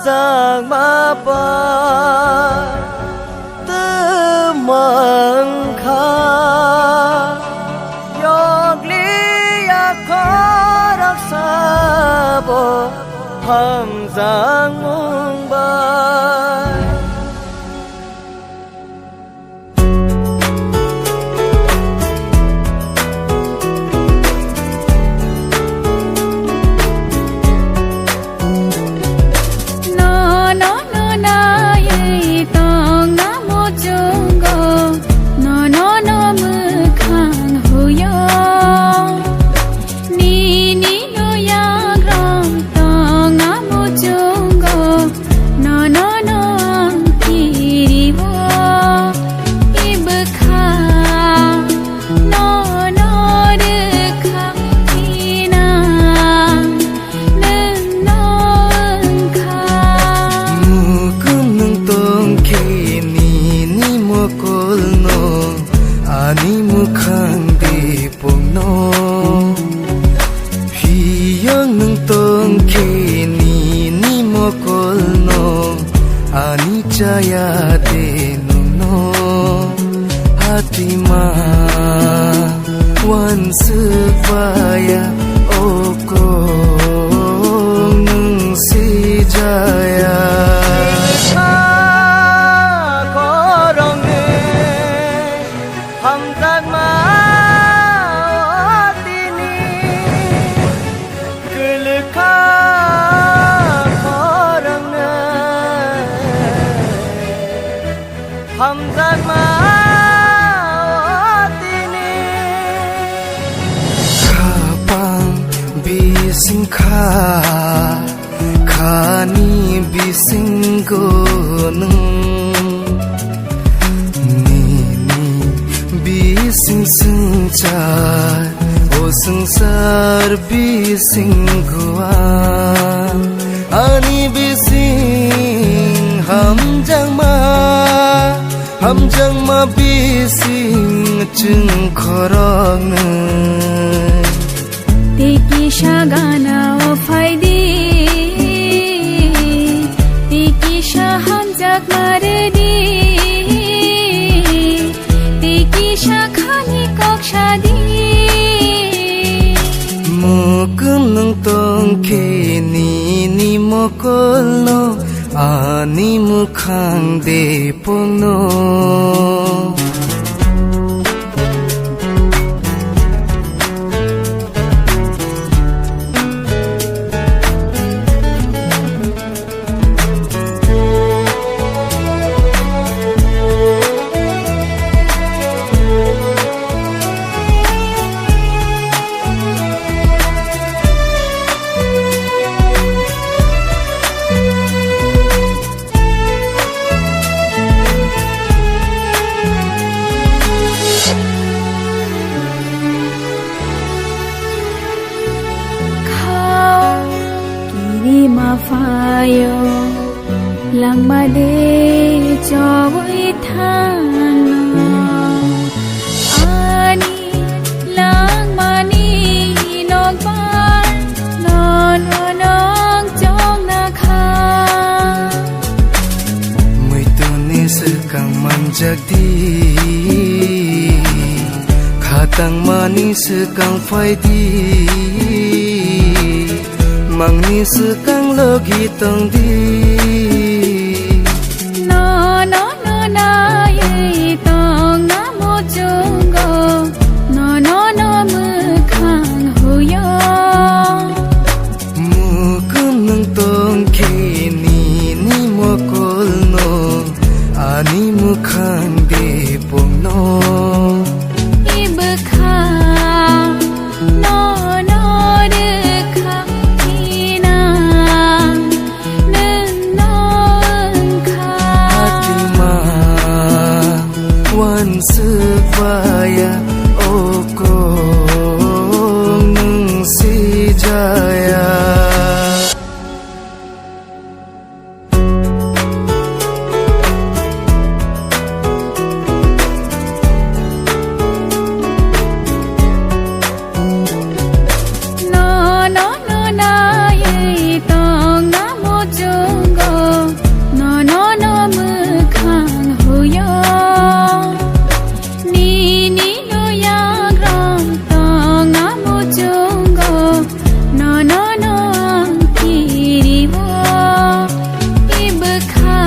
giang ma pa tư măng kha yog li ya kho rak sa bo ham giang mung bai Jaya denu no hati ma wan supaya oko nung si jaya korong ne ham tak ma tini kulka ham tak ma tini kapang bising khani bising gonung ni bising sengcar o sengsar bising gua ani bising ham jang ma bising chung khorong tiki shagana o faidi tiki shaham jak maredi tiki shakhani kokshadi mukum nang tong kini ni mokol no ani mukhang de pono fayo lang made chawai thano ani lang mani nong par non nong chong na kha mui tu ni sekang manjak di khatang mani sekang faidi mang ni sekang logi tong di no na ye tong na mo chung go no mu khang hu yo mu kum nang tong kini ni mo kol no ani mu khang de pong no ibkha no de kha ina nung nong kha hatima wan supaya oko nung si jaya khang